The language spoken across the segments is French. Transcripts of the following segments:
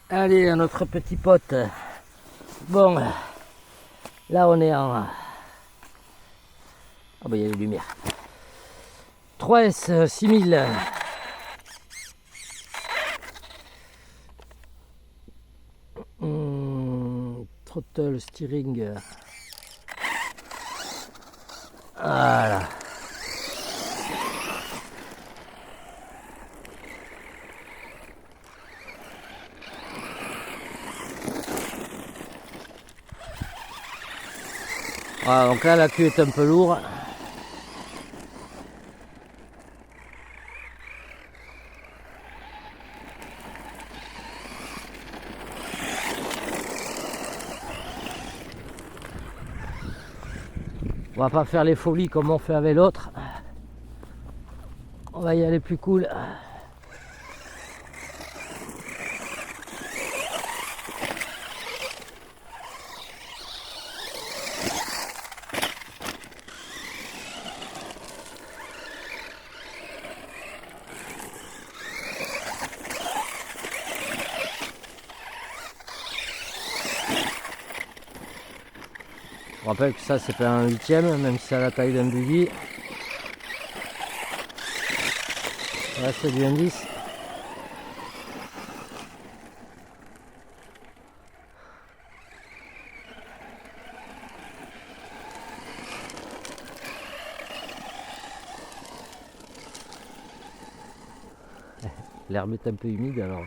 Allez, notre petit pote. Bon, là on est en... Ah bah il y a les lumières. 3S 6000. Throttle steering. Voilà. Voilà, donc là la queue est un peu lourde. On va pas faire les folies comme on fait avec l'autre. On va y aller plus cool. Je rappelle que ça c'est pas un 8ème, même si c'est à la taille d'un buggy. Là c'est du 1.10. L'herbe est un peu humide alors.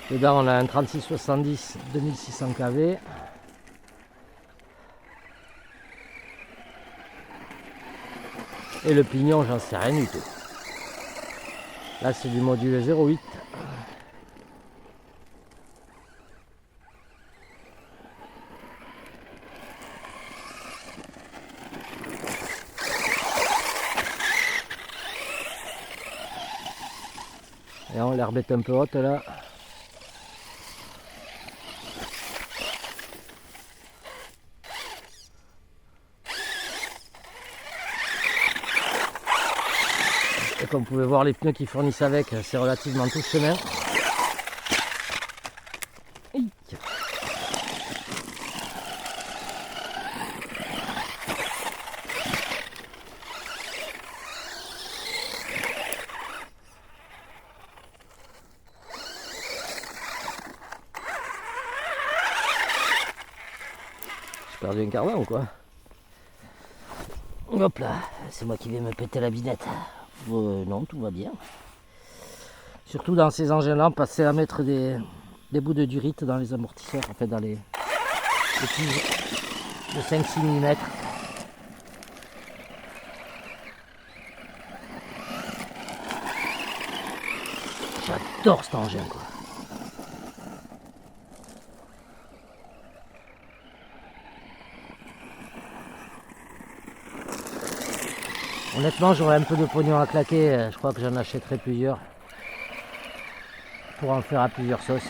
Dedans on a un 3670 2600 kV. Et le pignon j'en sais rien du tout. Là c'est du module 0.8. Et l'herbe est un peu haute là. Et comme vous pouvez voir, les pneus qu'ils fournissent avec, c'est relativement tout chemin. J'ai perdu un cardan ou quoi? Hop là, c'est moi qui vais me péter la binette. Non, tout va bien. Surtout dans ces engins-là, passer à mettre des bouts de durite dans les amortisseurs, en fait dans les tiges de 5-6 mm. J'adore cet engin quoi. Honnêtement, j'aurais un peu de pognon à claquer, je crois que j'en achèterai plusieurs pour en faire à plusieurs sauces.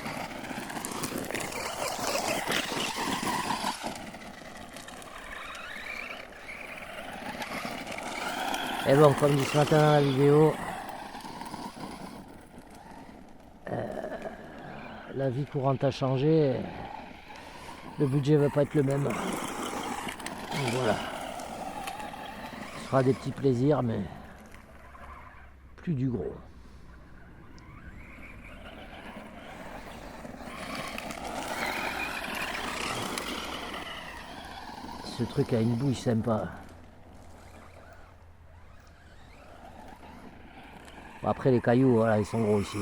Et bon, comme dit ce matin dans la vidéo, la vie courante a changé, le budget va pas être le même. Donc voilà. Ce sera des petits plaisirs, mais plus du gros. Ce truc a une bouille sympa. Bon, après les cailloux, voilà, ils sont gros ici.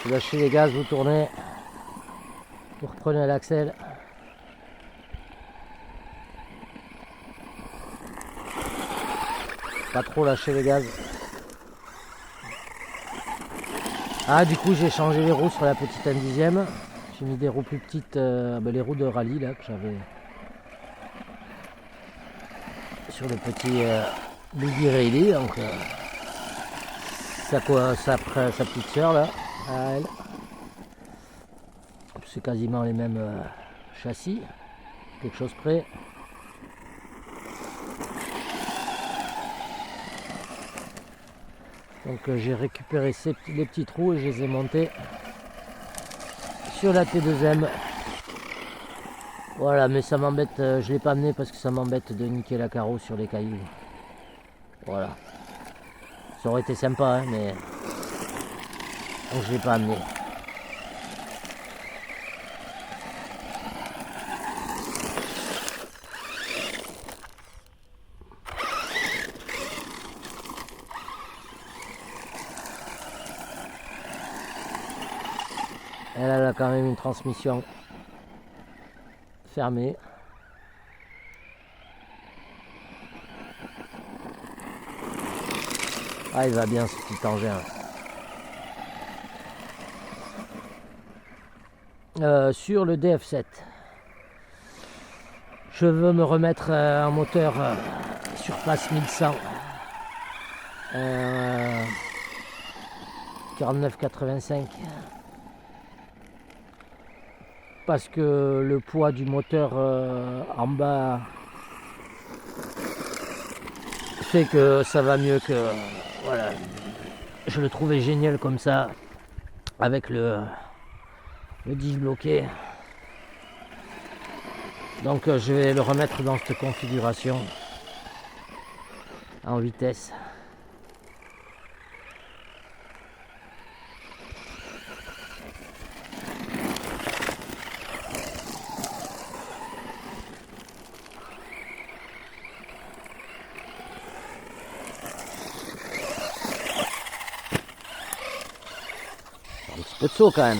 Vous lâchez les gaz, vous tournez, vous reprenez l'axel. Pas trop lâcher les gaz. Ah, du coup j'ai changé les roues sur la petite 1/10. J'ai mis des roues plus petites, les roues de rallye là que j'avais sur le petit Buggy Rally. Donc ça prend sa petite soeur là, à elle. C'est quasiment les mêmes châssis, quelque chose près. Donc j'ai récupéré les petits trous et je les ai montés sur la T2M. Voilà, mais ça m'embête, je l'ai pas amené parce que ça m'embête de niquer la carreau sur les cailloux. Voilà. Ça aurait été sympa, hein, mais donc je l'ai pas amené. Elle a quand même une transmission fermée. Ah, il va bien ce petit engin. Sur le DF7, je veux me remettre un moteur surface 1100 49,85 parce que le poids du moteur en bas fait que ça va mieux que voilà. Je le trouvais génial comme ça avec le diff bloqué, donc je vais le remettre dans cette configuration en vitesse. Un petit peu de saut quand même.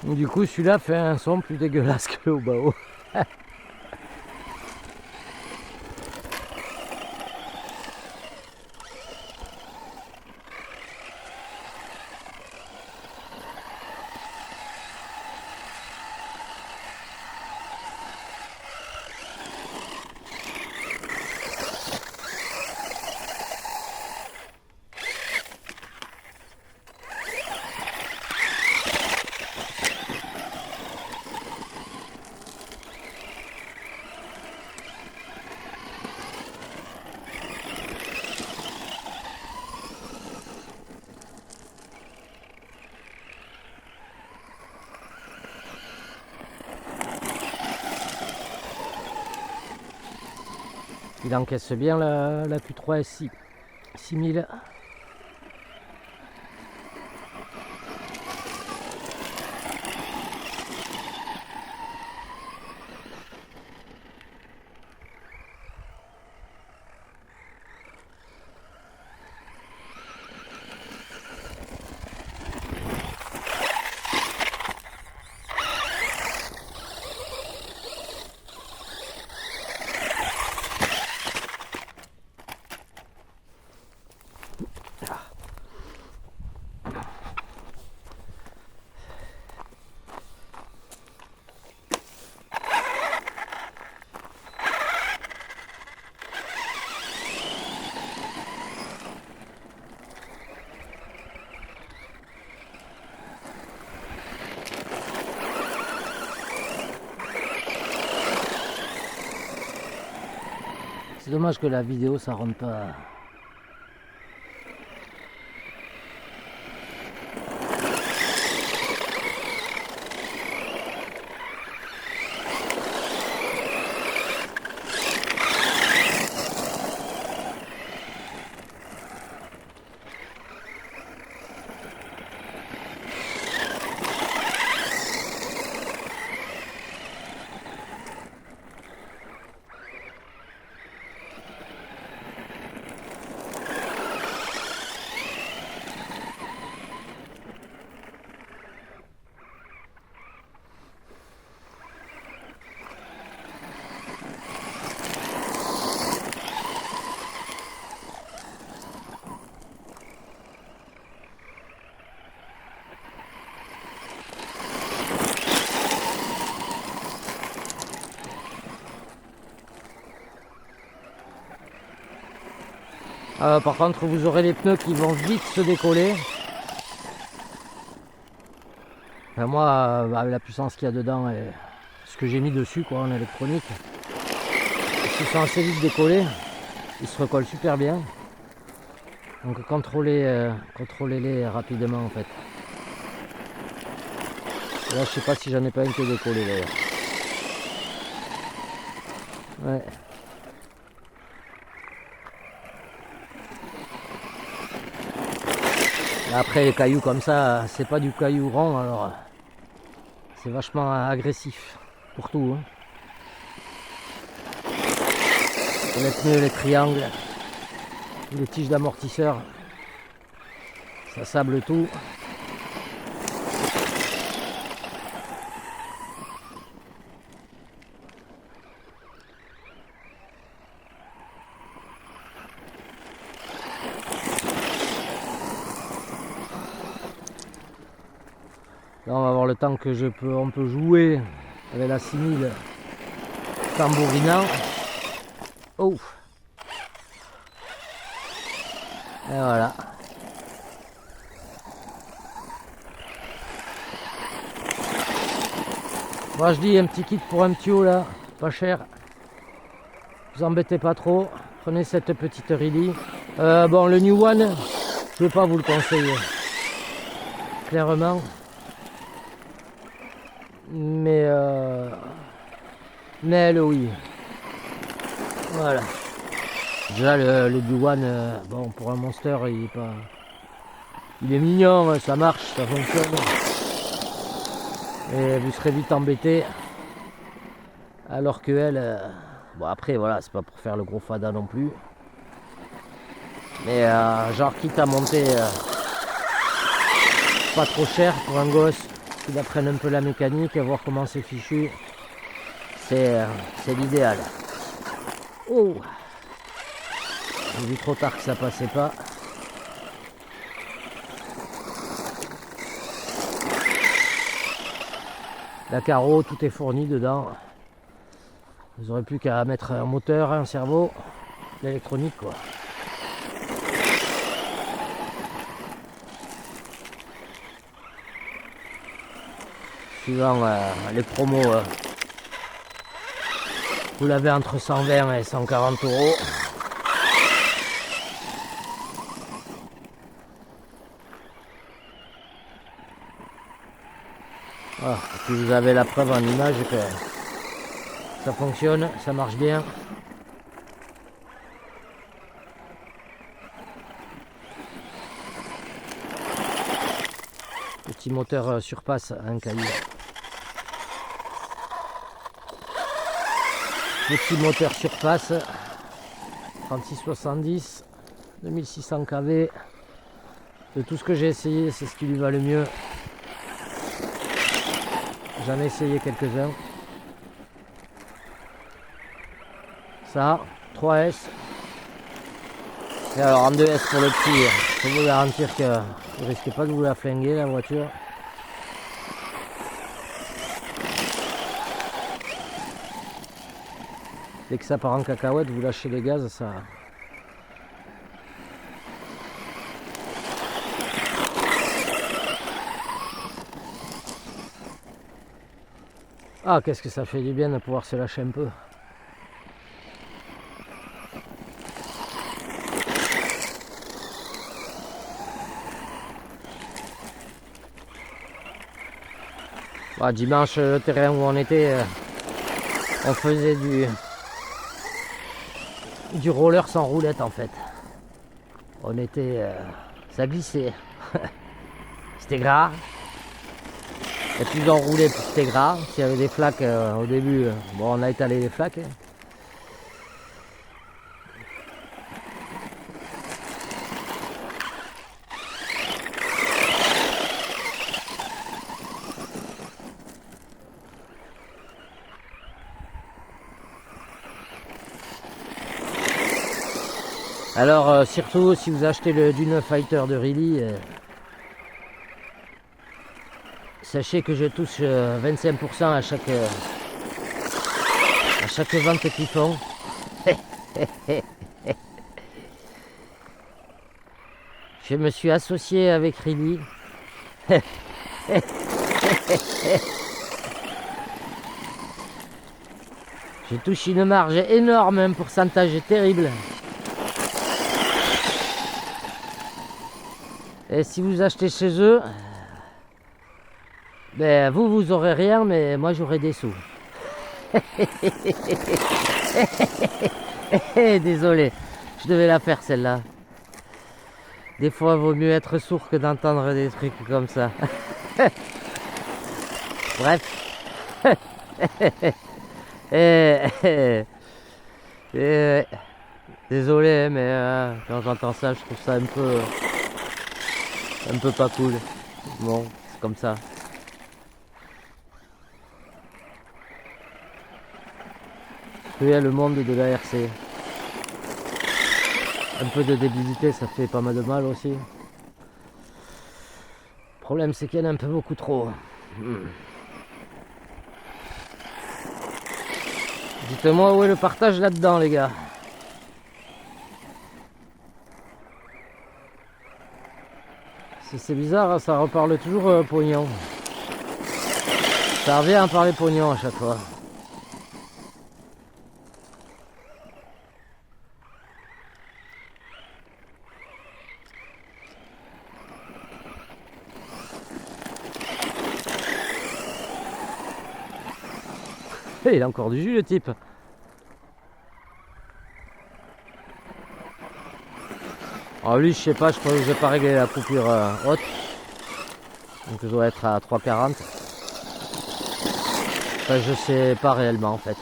Du coup celui-là fait un son plus dégueulasse que le Obao. Il encaisse bien la Q3 6000. C'est dommage que la vidéo ça rentre pas. Par contre, vous aurez les pneus qui vont vite se décoller. Enfin, moi, avec la puissance qu'il y a dedans et ce que j'ai mis dessus quoi, en électronique, ils se sont assez vite décollés. Ils se recollent super bien. Donc contrôlez-les rapidement en fait. Et là, je sais pas si j'en ai pas un qui est décollé d'ailleurs. Ouais. Après les cailloux comme ça, c'est pas du caillou rond, alors c'est vachement agressif pour tout. Hein. Les pneus, les triangles, les tiges d'amortisseur, ça sable tout. Là on va avoir le temps que on peut jouer avec la 6000 tambourinant. Oh. Et voilà. Moi je dis un petit kit pour un tuyau là, pas cher. Vous embêtez pas trop. Prenez cette petite Riley. Bon le New One, je ne vais pas vous le conseiller. Clairement. Mais elle oui. Voilà. Déjà le New One, bon pour un monster il est pas. Il est mignon, ça marche, ça fonctionne. Et vous serez vite embêté. Alors que elle. Bon après voilà, c'est pas pour faire le gros fada non plus. Mais genre quitte à monter pas trop cher pour un gosse qu'il apprenne un peu la mécanique et voir comment c'est fichu. C'est l'idéal. Oh, j'ai vu trop tard que ça passait pas. La carreau, tout est fourni dedans. Vous n'aurez plus qu'à mettre un moteur, un cerveau, l'électronique quoi. Suivant les promos, vous l'avez entre 120 et 140 €. Voilà. Et puis vous avez la preuve en image que ça fonctionne, ça marche bien. Petit moteur surpasse un caillou. Petit moteur surpasse 3670 2600 kV. De tout ce que j'ai essayé, c'est ce qui lui va le mieux. J'en ai essayé quelques-uns. Ça, 3S. Et alors en 2S pour le petit, je peux vous garantir que vous risquez pas de vous la flinguer la voiture. Dès que ça part en cacahuète, vous lâchez les gaz, ça. Ah, qu'est-ce que ça fait du bien de pouvoir se lâcher un peu. Bah, dimanche, le terrain où on était, on faisait du roller sans roulette en fait. On était, ça glissait. C'était gras. Et plus on roulait, plus c'était gras. S'il y avait des flaques au début, bon, on a étalé les flaques. Alors surtout si vous achetez le Dune Fighter de Riley, sachez que je touche 25% à chaque vente qu'ils font. Je me suis associé avec Riley. Je touche une marge énorme, un pourcentage terrible. Et si vous achetez chez eux, ben vous aurez rien, mais moi j'aurai des sous. Désolé, je devais la faire celle-là. Des fois, il vaut mieux être sourd que d'entendre des trucs comme ça. Bref. Désolé, mais quand j'entends ça, je trouve ça un peu pas cool. Bon, c'est comme ça. Le monde de la RC. Un peu de débilité, ça fait pas mal de mal aussi. Le problème, c'est qu'il y en a un peu beaucoup trop. Dites-moi où est le partage là-dedans, les gars. C'est bizarre, ça reparle toujours pognon. Ça revient à parler pognon à chaque fois. Il a encore du jus, le type. Alors lui, je sais pas, je crois que j'ai pas réglé la coupure haute. Donc je dois être à 3,40. Enfin, je sais pas réellement en fait.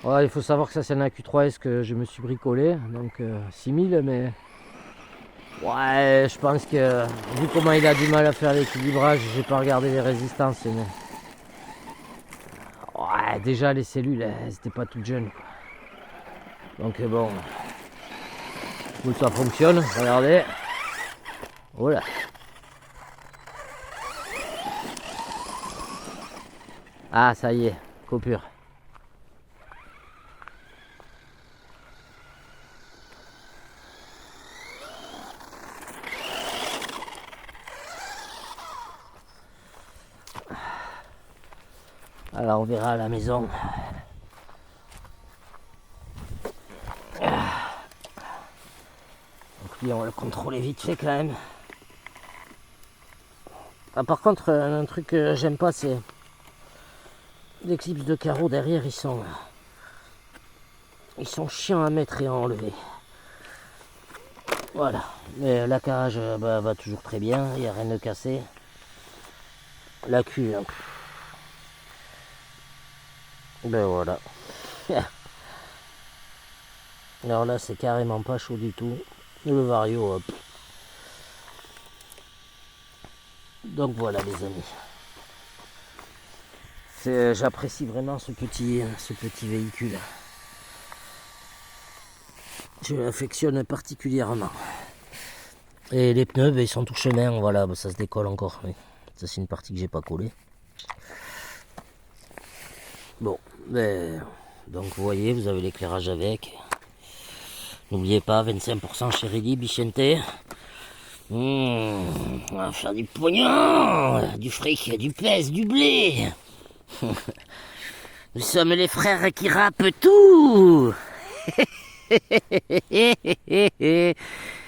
Ouais, il faut savoir que ça c'est un AQ3S que je me suis bricolé. Donc 6000, mais... Ouais, je pense que vu comment il a du mal à faire l'équilibrage, j'ai pas regardé les résistances. Mais... Ouais, déjà les cellules, elles étaient pas toutes jeunes, quoi. Donc bon, où ça fonctionne, regardez. Voilà. Ah, ça y est, coupure. Alors on verra à la maison. Donc lui on va le contrôler vite fait quand même. Ah, par contre un truc que j'aime pas, c'est les clips de carreaux derrière, ils sont chiants à mettre et à enlever. Voilà, mais la cage va toujours très bien, il n'y a rien de cassé. La queue, hein. Ben voilà. Alors là c'est carrément pas chaud du tout. Le vario, hop. Donc voilà les amis. J'apprécie vraiment ce petit véhicule. Je l'affectionne particulièrement. Et les pneus, ils sont tout chemin, voilà, ça se décolle encore. Oui. Ça c'est une partie que j'ai pas collée. Bon, donc vous voyez, vous avez l'éclairage avec. N'oubliez pas, 25% chez Riley, Bichente. On va faire du pognon, du fric, du pèse, du blé. Nous sommes les frères qui rappent tout.